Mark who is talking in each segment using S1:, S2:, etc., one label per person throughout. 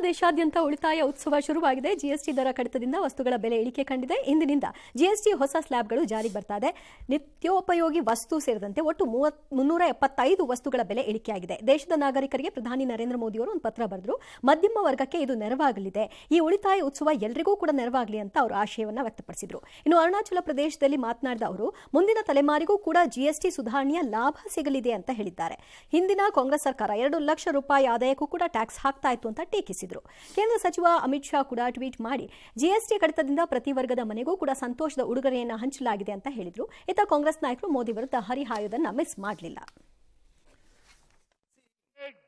S1: ದೇಶಾದ್ಯಂತ ಉಳಿತಾಯ ಉತ್ಸವ ಶುರುವಾಗಿದೆ. ಜಿಎಸ್ಟಿ ದರ ಕಡಿತದಿಂದ ವಸ್ತುಗಳ ಬೆಲೆ ಇಳಿಕೆ ಕಂಡಿದೆ. ಇಂದಿನಿಂದ ಜಿಎಸ್ಟಿ ಹೊಸ ಸ್ಲ್ಯಾಬ್ಗಳು ಜಾರಿಗೆ ಬರ್ತಾ ಇದೆ. ನಿತ್ಯೋಪಯೋಗಿ ವಸ್ತು ಸೇರಿದಂತೆ ಒಟ್ಟು 375 ವಸ್ತುಗಳ ಬೆಲೆ ಇಳಿಕೆಯಾಗಿದೆ. ದೇಶದ ನಾಗರಿಕರಿಗೆ ಪ್ರಧಾನಿ ನರೇಂದ್ರ ಮೋದಿ ಅವರು ಒಂದು ಪತ್ರ ಬರೆದರು. ಮಧ್ಯಮ ವರ್ಗಕ್ಕೆ ಇದು ನೆರವಾಗಲಿದೆ. ಈ ಉಳಿತಾಯ ಉತ್ಸವ ಎಲ್ಲರಿಗೂ ಕೂಡ ನೆರವಾಗಲಿ ಅಂತ ಅವರು ಆಶಯವನ್ನ ವ್ಯಕ್ತಪಡಿಸಿದರು. ಇನ್ನು ಅರುಣಾಚಲ ಪ್ರದೇಶದಲ್ಲಿ ಮಾತನಾಡಿದ ಅವರು ಮುಂದಿನ ತಲೆಮಾರಿಗೂ ಕೂಡ ಜಿಎಸ್ಟಿ ಸುಧಾರಣೆಯ ಲಾಭ ಸಿಗಲಿದೆ ಅಂತ ಹೇಳಿದ್ದಾರೆ. ಹಿಂದಿನ ಕಾಂಗ್ರೆಸ್ ಸರ್ಕಾರ 2 ಲಕ್ಷ ರೂಪಾಯಿ ಆದಾಯಕ್ಕೂ ಕೂಡ ಟ್ಯಾಕ್ಸ್ ಹಾಕ್ತಾ ಇತ್ತು ಅಂತ ಟೀಕಿಸಿದರು. ಕೇಂದ್ರ ಸಚಿವ ಅಮಿತ್ ಶಾ ಕೂಡ ಟ್ವೀಟ್ ಮಾಡಿ ಜಿಎಸ್ಟಿ ಕಡಿತದಿಂದ ಪ್ರತಿ ವರ್ಗದ ಮನೆಗೂ ಕೂಡ ಸಂತೋಷದ ಉಡುಗೊರೆಯನ್ನು ಹಂಚಲಾಗಿದೆ ಅಂತ ಹೇಳಿದ್ರು. ಇತ್ತ ಕಾಂಗ್ರೆಸ್ ನಾಯಕರು ಮೋದಿ ವಿರುದ್ಧ ಹರಿಹಾಯೋದನ್ನ ಮಿಸ್ ಮಾಡಲಿಲ್ಲ.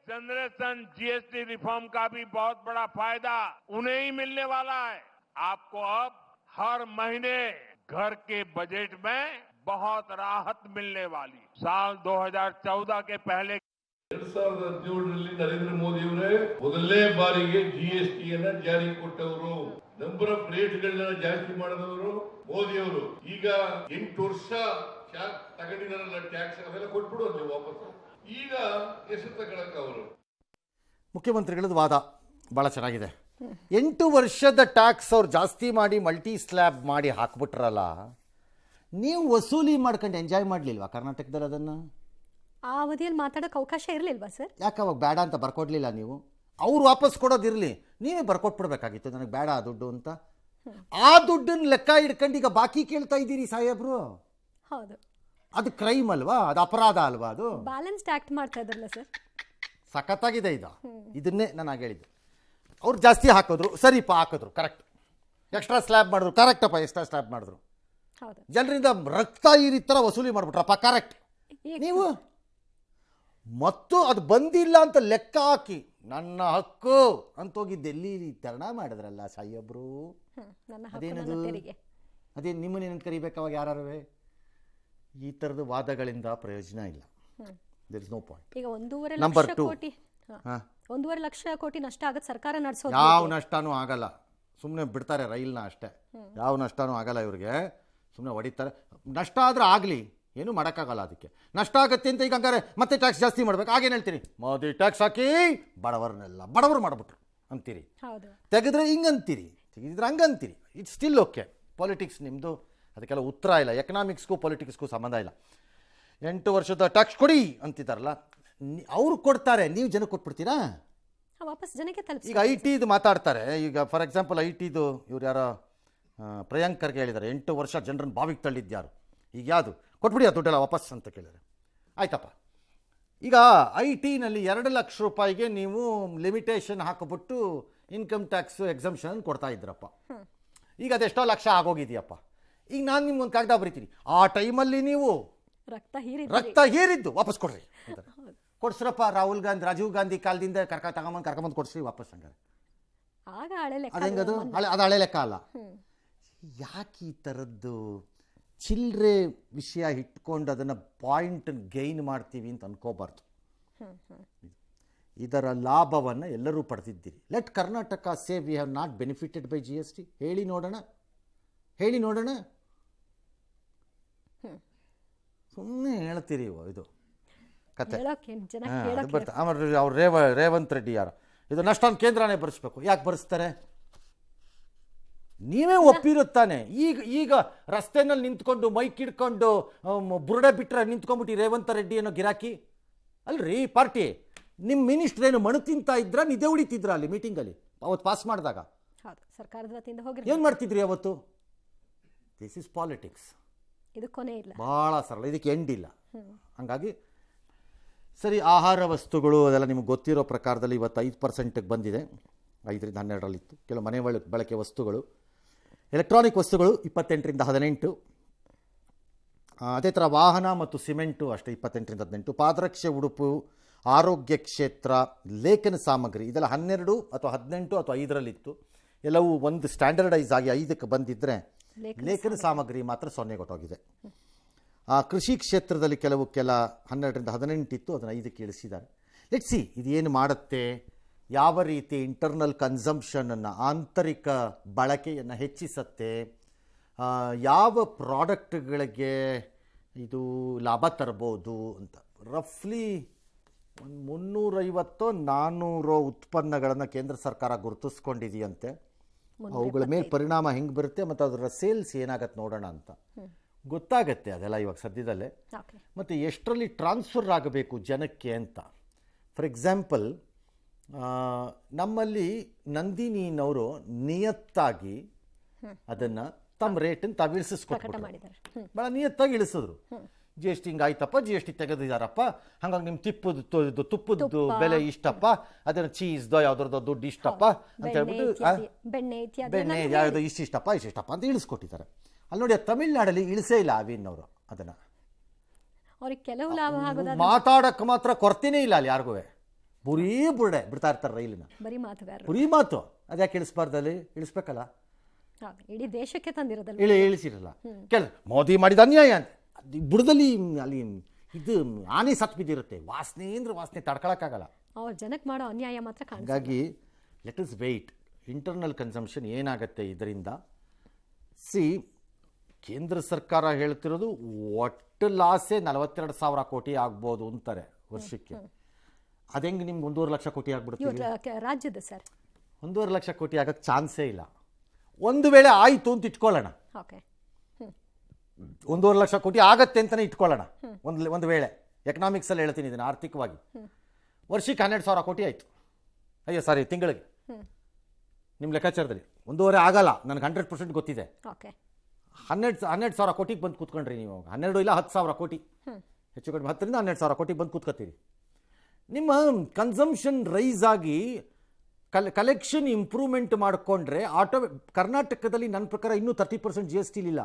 S2: जनरेशन जीएसटी रिफॉर्म का भी बहुत बड़ा फायदा उन्हें ही मिलने वाला है. आपको अब हर महीने घर के बजट में बहुत राहत मिलने वाली. साल 2014 के पहले
S3: 2017ರಲ್ಲಿ ನರೇಂದ್ರ ಮೋದಿ ಅವರೇ ಮೊದಲನೇ ಬಾರಿಗೆ ಜಿಎಸ್ಟಿಯನ್ನ ಜಾರಿಗೆ ಕೊಟ್ಟವರು. ನಂಬರ್ ಆಫ್ ರೇಟ್ಗಳನ್ನ ಜಾಸ್ತಿ ಮಾಡಿದವರು ಮೋದಿ ಅವರು. ಈಗ 8 ವರ್ಷ ತಗೊಂಡಿದ್ದಾರಲ್ಲ ಟ್ಯಾಕ್ಸ್ ಅವೆಲ್ಲ ಕೊಟ್ಬಿಡು ನೀವು ವಾಪಸ್. ಈಗ ಎಷ್ಟು ತಗೊಳಕ ಅವರು.
S4: ಮುಖ್ಯಮಂತ್ರಿಗಳದ್ದು ವಾದ ಭಾಳ ಚೆನ್ನಾಗಿದೆ. 8 ವರ್ಷದ ಟ್ಯಾಕ್ಸ್ ಅವ್ರು ಜಾಸ್ತಿ ಮಾಡಿ ಮಲ್ಟಿ ಸ್ಲ್ಯಾಬ್ ಮಾಡಿ ಹಾಕ್ಬಿಟ್ರಲ್ಲ, ನೀವು ವಸೂಲಿ ಮಾಡ್ಕೊಂಡು ಎಂಜಾಯ್ ಮಾಡಲಿಲ್ವಾ ಕರ್ನಾಟಕದಲ್ಲಿ? ಅದನ್ನು
S1: ಆ ಅವಧಿಯಲ್ಲಿ ಮಾತಾಡೋಕೆ ಅವಕಾಶ ಇರಲಿಲ್ವಾ ಸರ್?
S4: ಯಾಕೆ ಅವಾಗ ಬೇಡ ಅಂತ ಬರ್ಕೊಡ್ಲಿಲ್ಲ ನೀವು? ಅವ್ರು ವಾಪಸ್ ಕೊಡೋದಿರಲಿ, ನೀವೇ ಬರ್ಕೊಟ್ಬಿಡ್ಬೇಕಾಗಿತ್ತು ನನಗೆ ಬೇಡ ಆ ದುಡ್ಡು ಅಂತ. ಆ ದುಡ್ಡನ್ನು ಲೆಕ್ಕ ಇಟ್ಕೊಂಡು ಈಗ ಬಾಕಿ ಕೇಳ್ತಾ ಇದ್ದೀರಿ ಸಾಹೇಬ್ರು.
S1: ಹೌದು,
S4: ಅದು ಕ್ರೈಮ್ ಅಲ್ವಾ? ಅದು ಅಪರಾಧ ಅಲ್ವಾ? ಅದು
S1: ಬ್ಯಾಲೆನ್ಸ್ಡ್ ಆಕ್ಟ್ ಮಾಡ್ತಾ ಇದ್ರಲ್ಲ ಸರ್.
S4: ಸಖತ್ತಾಗಿದೆ ಇದು. ಇದನ್ನೇ ನಾನು ಹೇಳಿದ್ದು. ಅವ್ರು ಜಾಸ್ತಿ ಹಾಕಿದ್ರು, ಸರಿಪ್ಪ ಹಾಕಿದ್ರು, ಕರೆಕ್ಟ್. ಎಕ್ಸ್ಟ್ರಾ ಸ್ಲ್ಯಾಬ್ ಮಾಡಿದ್ರು, ಕರೆಕ್ಟಪ್ಪ, ಎಕ್ಸ್ಟ್ರಾ ಸ್ಲ್ಯಾಬ್ ಮಾಡಿದ್ರು. ಜನರಿಂದ ರಕ್ತ ಈ ಥರ ವಸೂಲಿ ಮಾಡಿಬಿಟ್ರಪ್ಪ, ಕರೆಕ್ಟ್. ನೀವು ಮತ್ತು ಅದು ಬಂದಿಲ್ಲ ಅಂತ ಲೆಕ್ಕ ಹಾಕಿ ನನ್ನ ಹಕ್ಕು ಅಂತ ಹೋಗಿ ಡೆಲ್ಲಿ ಧರಣ ಮಾಡಿದ್ರಲ್ಲ ಸಾಹೇಬ್ರು. ಅದೇನದು? ಅದೇ ನಿಮ್ಮನ್ನೇನು ಕರಿಬೇಕು ಅವಾಗ ಯಾರೇ? ಈ ಥರದ ವಾದಗಳಿಂದ ಪ್ರಯೋಜನ ಇಲ್ಲ. There is no point.
S1: ಈಗ 1.5
S4: ನಂಬರ್
S1: ಲಕ್ಷ
S4: 2
S1: ಕೋಟಿ 1.5 ಲಕ್ಷ ಕೋಟಿ ನಷ್ಟ ಆಗುತ್ತೆ ಸರ್ಕಾರ ನಡೆಸೋದು.
S4: ಯಾವ ನಷ್ಟನೂ ಆಗಲ್ಲ, ಸುಮ್ಮನೆ ಬಿಡ್ತಾರೆ ರೈಲ್ನ ಅಷ್ಟೇ. ಯಾವ ನಷ್ಟನೂ ಆಗಲ್ಲ ಇವ್ರಿಗೆ, ಸುಮ್ಮನೆ ಹೊಡಿತಾರೆ. ನಷ್ಟ ಆದ್ರೆ ಆಗಲಿ, ಏನು ಮಾಡೋಕ್ಕಾಗಲ್ಲ. ಅದಕ್ಕೆ ನಷ್ಟ ಆಗುತ್ತೆ ಅಂತ ಈಗ ಹಂಗಾರೆ ಮತ್ತೆ ಟ್ಯಾಕ್ಸ್ ಜಾಸ್ತಿ ಮಾಡ್ಬೇಕು. ಆಗೇನು ಹೇಳ್ತೀರಿ? ಮೋದಿ ಟ್ಯಾಕ್ಸ್ ಹಾಕಿ ಬಡವರು ಮಾಡಿಬಿಟ್ರು ಅಂತೀರಿ. ತೆಗೆದ್ರೆ ಹಿಂಗಂತೀರಿ, ತೆಗೆದಿದ್ರೆ ಹಂಗಂತೀರಿ. It's still okay. ಪಾಲಿಟಿಕ್ಸ್ ನಿಮ್ಮದು, ಅದಕ್ಕೆಲ್ಲ ಉತ್ತರ ಇಲ್ಲ. ಎಕನಾಮಿಕ್ಸ್ಗೂ ಪಾಲಿಟಿಕ್ಸ್ಗೂ ಸಂಬಂಧ ಇಲ್ಲ. 8 ವರ್ಷದ ಟ್ಯಾಕ್ಸ್ ಕೊಡಿ ಅಂತಿದ್ದಾರಲ್ಲ, ಅವ್ರು ಕೊಡ್ತಾರೆ, ನೀವು ಜನಕ್ಕೆ ಕೊಟ್ಬಿಡ್ತೀರಾ?
S1: ವಾಪಸ್ ಜನಕ್ಕೆ ತಲುಪಿಸಿ.
S4: ಈಗ IT ಮಾತಾಡ್ತಾರೆ. ಈಗ ಫಾರ್ ಎಕ್ಸಾಂಪಲ್ IT ಇವ್ರು ಯಾರೋ ಪ್ರಿಯಾಂಕರ್ಗೆ ಹೇಳಿದ್ದಾರೆ 8 ವರ್ಷ ಜನರನ್ನು ಬಾವಿಗೆ ತಳ್ಳಿದ್ಯಾರು, ಈಗ ಯಾವುದು ಕೊಟ್ಬಿಡಿ ಆ ದುಡ್ಡೆಲ್ಲ ವಾಪಸ್ ಅಂತ ಕೇಳಿದರೆ. ಆಯ್ತಪ್ಪ, ಈಗ IT 2 ಲಕ್ಷ ರೂಪಾಯಿಗೆ ನೀವು ಲಿಮಿಟೇಷನ್ ಹಾಕಿಬಿಟ್ಟು ಇನ್ಕಮ್ ಟ್ಯಾಕ್ಸ್ ಎಕ್ಸಂಪ್ಷನ್ ಕೊಡ್ತಾ ಇದ್ರಪ್ಪ. ಈಗ ಅದೆಷ್ಟೋ ಲಕ್ಷ ಆಗೋಗಿದೆಯಪ್ಪ. ಈಗ ನಾನು ನಿಮ್ಗೊಂದು ಕಾಗದ ಬರೀತೀನಿ, ಆ ಟೈಮಲ್ಲಿ ನೀವು ರಕ್ತ ಹೀರಿದ್ದು ವಾಪಸ್ ಕೊಡ್ರಿ ಅಂತ ಕೊಡ್ಸ್ರಪ್ಪ. ರಾಜೀವ್ ಗಾಂಧಿ ಕಾಲದಿಂದ ಕರ್ಕೊಂಬಂದು ಕೊಡ್ಸ್ರಿ ವಾಪಸ್. ಹಂಗಾರೆ ಅದೆಂಗದು? ಅದು ಹಳೆ ಲೆಕ್ಕ ಅಲ್ಲ. ಯಾಕೆ ಈ ಥರದ್ದು ಚಿಲ್ಲರೆ ವಿಷಯ ಇಟ್ಕೊಂಡು ಅದನ್ನು ಪಾಯಿಂಟ್ ಗೈನ್ ಮಾಡ್ತೀವಿ ಅಂತ ಅನ್ಕೋಬಾರ್ದು. ಇದರ ಲಾಭವನ್ನು ಎಲ್ಲರೂ ಪಡೆದಿದ್ದೀರಿ. Let Karnataka say we have not benefited by GST. ಹೇಳಿ ನೋಡೋಣ. ಸುಮ್ಮನೆ ಹೇಳ್ತೀರಿ ಇದು ಕತೆ. ಆಮೇಲೆ ಅವ್ರು ರೇವಂತ್ ರೆಡ್ಡಿ ಯಾರು ಇದು ನಷ್ಟನ ಕೇಂದ್ರನೇ ಭರಿಸ್ಬೇಕು. ಯಾಕೆ ಭರಿಸ್ತಾರೆ? ನೀವೇ ಒಪ್ಪಿರುತ್ತಾನೆ. ಈಗ ರಸ್ತೆನಲ್ಲಿ ನಿಂತ್ಕೊಂಡು ಮೈಕ್ ಹಿಡ್ಕೊಂಡು ಬುರುಡೆ ಬಿಟ್ಟರೆ ನಿಂತ್ಕೊಂಡ್ಬಿಟ್ಟು ರೇವಂತ್ ರೆಡ್ಡಿ ಅನ್ನೋ ಗಿರಾಕಿ ಅಲ್ರಿ ಪಾರ್ಟಿ. ನಿಮ್ಮ ಮಿನಿಸ್ಟರ್ ಏನು ಮಣ್ಣು ತಿಂತಾ ಇದ್ರ, ನಿದ್ದೆ ಉಳಿತಿದ್ರ ಅಲ್ಲಿ ಮೀಟಿಂಗಲ್ಲಿ ಅವತ್ತು ಪಾಸ್ ಮಾಡಿದಾಗ? ಏನು ಮಾಡ್ತಿದ್ರಿ ಅವತ್ತು? This is politics.
S1: ಇದು ಕೊನೆ ಇಲ್ಲ,
S4: ಭಾಳ ಸರಳ, ಇದಕ್ಕೆ ಎಂಡ್ ಇಲ್ಲ. ಹಂಗಾಗಿ ಸರಿ, ಆಹಾರ ವಸ್ತುಗಳು ಅದೆಲ್ಲ ನಿಮ್ಗೆ ಗೊತ್ತಿರೋ ಪ್ರಕಾರದಲ್ಲಿ ಇವತ್ತು 5% ಬಂದಿದೆ. 5ರಿಂದ 12ರಲ್ಲಿತ್ತು. ಕೆಲವು ಮನೆ ಬಳಕೆ ವಸ್ತುಗಳು, ಎಲೆಕ್ಟ್ರಾನಿಕ್ ವಸ್ತುಗಳು 28ರಿಂದ 18. ಅದೇ ಥರ ವಾಹನ ಮತ್ತು ಸಿಮೆಂಟು ಅಷ್ಟೇ 28ರಿಂದ 18. ಪಾದರಕ್ಷೆ, ಉಡುಪು, ಆರೋಗ್ಯ ಕ್ಷೇತ್ರ, ಲೇಖನ ಸಾಮಗ್ರಿ ಇದೆಲ್ಲ 12 ಅಥವಾ 18 ಅಥವಾ 5ರಲ್ಲಿತ್ತು. ಎಲ್ಲವೂ ಒಂದು ಸ್ಟ್ಯಾಂಡರ್ಡೈಸ್ ಆಗಿ 5ಕ್ಕೆ ಬಂದಿದ್ದರೆ ಲೇಖನ ಸಾಮಗ್ರಿ ಮಾತ್ರ 0 ಕೊಟ್ಟೋಗಿದೆ. ಕೃಷಿ ಕ್ಷೇತ್ರದಲ್ಲಿ ಕೆಲ 12ರಿಂದ 18 ಇತ್ತು, ಅದನ್ನು 5ಕ್ಕೆ ಇಳಿಸಿದ್ದಾರೆ. ಲೆಟ್ಸ್ ಸಿ ಇದೇನು ಮಾಡುತ್ತೆ, ಯಾವ ರೀತಿ ಇಂಟರ್ನಲ್ ಕನ್ಸಂಪ್ಷನನ್ನು, ಆಂತರಿಕ ಬಳಕೆಯನ್ನು ಹೆಚ್ಚಿಸುತ್ತೆ, ಯಾವ ಪ್ರಾಡಕ್ಟ್ಗಳಿಗೆ ಇದು ಲಾಭ ತರ್ಬೋದು ಅಂತ. ರಫ್ಲಿ ಒಂದು 350-400 ಉತ್ಪನ್ನಗಳನ್ನು ಕೇಂದ್ರ ಸರ್ಕಾರ ಗುರುತಿಸ್ಕೊಂಡಿದೆಯಂತೆ. ಅವುಗಳ ಮೇಲೆ ಪರಿಣಾಮ ಹೆಂಗೆ ಬರುತ್ತೆ ಮತ್ತು ಅದರ ಸೇಲ್ಸ್ ಏನಾಗತ್ತೆ ನೋಡೋಣ ಅಂತ ಗೊತ್ತಾಗತ್ತೆ ಅದೆಲ್ಲ ಇವಾಗ ಸದ್ಯದಲ್ಲೇ.
S1: ಓಕೆ.
S4: ಮತ್ತು ಎಷ್ಟರಲ್ಲಿ ಟ್ರಾನ್ಸ್ಫರ್ ಆಗಬೇಕು ಜನಕ್ಕೆ ಅಂತ. ಫಾರ್ ಎಕ್ಸಾಂಪಲ್, ನಮ್ಮಲ್ಲಿ ನಂದಿನಿನವರು ನಿಯತ್ತಾಗಿ ಅದನ್ನು ತಮ್ಮ ರೇಟನ್ನು ತಾವು ಇಳಿಸಿಸ್ಕೊಟ್ಬಿಟ್ರು.
S1: ಮಾಡಿದ್ದಾರೆ.
S4: ಭಾಳ ನಿಯತ್ತಾಗಿ ಇಳಿಸಿದ್ರು. ಜಿ ಎಸ್ ಟಿ ಹಿಂಗಾಯ್ತಪ್ಪ, ಜಿ ಎಸ್ ಟಿ ತೆಗೆದಿದ್ದಾರಪ್ಪ, ಹಾಗಾಗಿ ನಿಮ್ಮ ತುಪ್ಪದ ಬೆಲೆ ಇಷ್ಟಪ್ಪ, ಅದನ್ನು ಚೀಸ್ದೋ ಯಾವ್ದ್ರದ್ದು ದುಡ್ಡು ಇಷ್ಟಪ್ಪ ಅಂತ ಹೇಳ್ಬಿಟ್ಟು
S1: ಬೆಣ್ಣೆ ಇತ್ಯಾದಿ
S4: ಬೆಣ್ಣೆ ಯಾವ್ದು ಇಷ್ಟಿಷ್ಟಪ್ಪ ಅಂತ ಇಳಿಸ್ಕೊಟ್ಟಿದ್ದಾರೆ. ಅಲ್ಲಿ ನೋಡಿ, ತಮಿಳ್ನಾಡಲ್ಲಿ ಇಳಿಸೇ ಇಲ್ಲ ಅವಿನ್ನವರು ಅದನ್ನು.
S1: ಅವ್ರಿಗೆ ಕೆಲವು ಲಾಭ ಆಗೋದಾದ್ರೆ
S4: ಮಾತಾಡಕ್ಕೆ ಮಾತ್ರ ಕೊರತೆನೇ ಇಲ್ಲ ಅಲ್ಲಿ ಯಾರಿಗೂ. ಬರೀ ಬುರ್ಡೆ ಬಿಡ್ತಾ ಇರ್ತಾರೆ ರೈಲಿನ,
S1: ಬರೀ ಮಾತುಗಾರರು.
S4: ಬರೀ ಮಾತು. ಅದ್ಯಾಕೆ ಇಳಿಸ್ಬಾರ್ದಲ್ಲಿ? ಇಳಿಸ್ಬೇಕಲ್ಲ.
S1: ಇಡೀ ದೇಶಕ್ಕೆ ತಂದಿರೋದಲ್ಲ.
S4: ಇಳಿಸಿರಲ್ಲ. ಮೋದಿ ಮಾಡಿದ ಅನ್ಯಾಯ ಅಂತ ಬುಡದಲ್ಲಿ ಅಲ್ಲಿ ಇದು ಆನೆ ಸತ್ತು ಬಿದ್ದಿರುತ್ತೆ. ವಾಸನೆ ಅಂದ್ರೆ ವಾಸನೆ ತಡ್ಕೊಳಕ್ಕಾಗಲ್ಲ.
S1: ಅವ್ರ ಜನಕ್ಕೆ ಮಾಡೋ ಅನ್ಯಾಯ ಮಾತ್ರ ಕಾಣಿಸುತ್ತೆ.
S4: ಹಾಗಾಗಿ let us wait. Internal consumption ಏನಾಗುತ್ತೆ ಇದರಿಂದ. ಕೇಂದ್ರ ಸರ್ಕಾರ ಹೇಳ್ತಿರೋದು ಒಟ್ಟು ಲಾಸೇ 42,000 ಕೋಟಿ ಆಗ್ಬೋದು ಅಂತಾರೆ ವರ್ಷಕ್ಕೆ. ಅದೆಂಗೆ ನಿಮ್ಗೆ 1.5 ಲಕ್ಷ ಕೋಟಿ ಆಗ್ಬಿಡುತ್ತೆ
S1: ರಾಜ್ಯದ ಸರ್?
S4: 1.5 ಲಕ್ಷ ಕೋಟಿ ಆಗಕ್ಕೆ ಚಾನ್ಸೇ ಇಲ್ಲ. ಒಂದು ವೇಳೆ ಆಯಿತು ಅಂತ ಇಟ್ಕೊಳ್ಳೋಣ,
S1: ಓಕೆ,
S4: 1.5 ಲಕ್ಷ ಕೋಟಿ ಆಗತ್ತೆ ಅಂತಲೇ ಇಟ್ಕೊಳ್ಳೋಣ. ಒಂದು ವೇಳೆ ಎಕನಾಮಿಕ್ಸಲ್ಲಿ ಹೇಳ್ತೀನಿ ಇದನ್ನು, ಆರ್ಥಿಕವಾಗಿ ವರ್ಷಕ್ಕೆ 12,000 ಕೋಟಿ ಆಯಿತು. ಅಯ್ಯೋ ಸಾರಿ, ತಿಂಗಳಿಗೆ ನಿಮ್ಮ ಲೆಕ್ಕಾಚಾರದಲ್ಲಿ 1.5 ಆಗಲ್ಲ, ನನಗೆ 100% ಗೊತ್ತಿದೆ.
S1: ಓಕೆ,
S4: 12,000 ಕೋಟಿಗೆ ಬಂದು ಕೂತ್ಕೊಂಡ್ರಿ ನೀವು. 12 ಇಲ್ಲ 10,000 ಕೋಟಿ, ಹೆಚ್ಚು ಕಡಿಮೆ 10ರಿಂದ 12,000 ಕೋಟಿಗೆ ಬಂದು ಕೂತ್ಕೊತೀರಿ. ನಿಮ್ಮ ಕನ್ಸಂಪ್ಷನ್ ರೈಸ್ ಆಗಿ ಕಲೆಕ್ಷನ್ ಇಂಪ್ರೂವ್ಮೆಂಟ್ ಮಾಡಿಕೊಂಡ್ರೆ ಕರ್ನಾಟಕದಲ್ಲಿ ನನ್ನ ಪ್ರಕಾರ ಇನ್ನೂ 30% ಜಿ ಎಸ್ ಟಿ ಇಲ್ಲ.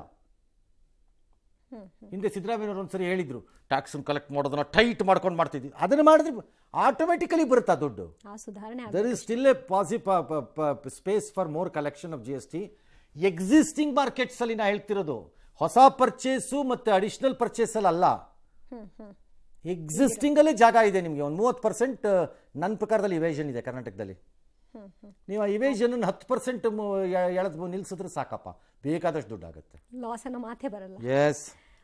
S4: ಹಿಂದೆ ಸಿದ್ದರಾಮಯ್ಯವ್ರು ಒಂದ್ಸರಿ ಹೇಳಿದ್ರು, ಟ್ಯಾಕ್ಸನ್ನು ಕಲೆಕ್ಟ್ ಮಾಡೋದನ್ನ ಟೈಟ್ ಮಾಡ್ಕೊಂಡು ಮಾಡ್ತಿದ್ವಿ. ಅದನ್ನು ಮಾಡಿದ್ರೆ ಆಟೋಮೆಟಿಕಲಿ ಬರುತ್ತಾ ದುಡ್ಡು. There is still a space for more collection of G S T. Existing ಮಾರ್ಕೆಟ್ಸಲ್ಲಿ ನಾ ಹೇಳ್ತಿರೋದು, ಹೊಸ ಪರ್ಚೇಸು ಮತ್ತು ಅಡಿಷನಲ್ ಪರ್ಚೇಸಲ್ಲಿ ಅಲ್ಲ. ಎಕ್ಸಿಸ್ಟಿಂಗಲ್ಲೇ ಜಾಗ ಇದೆ ನಿಮಗೆ. ಒಂದು 30% ನನ್ನ ಪ್ರಕಾರದಲ್ಲಿ ಇವೇಷನ್ ಇದೆ ಕರ್ನಾಟಕದಲ್ಲಿ. ನೀವು ಆ ಇವೇಷನ್ 10% ಎಳೆದು ನಿಲ್ಲಿಸಿದ್ರೆ ಸಾಕಪ್ಪ, ಬೇಕಾದಷ್ಟು ದುಡ್ಡು ಆಗುತ್ತೆ.
S1: ಲಾಸ್ ಅನ್ನೋ ಮಾತೇ ಬರಲ್ಲ.
S4: ಎಸ್.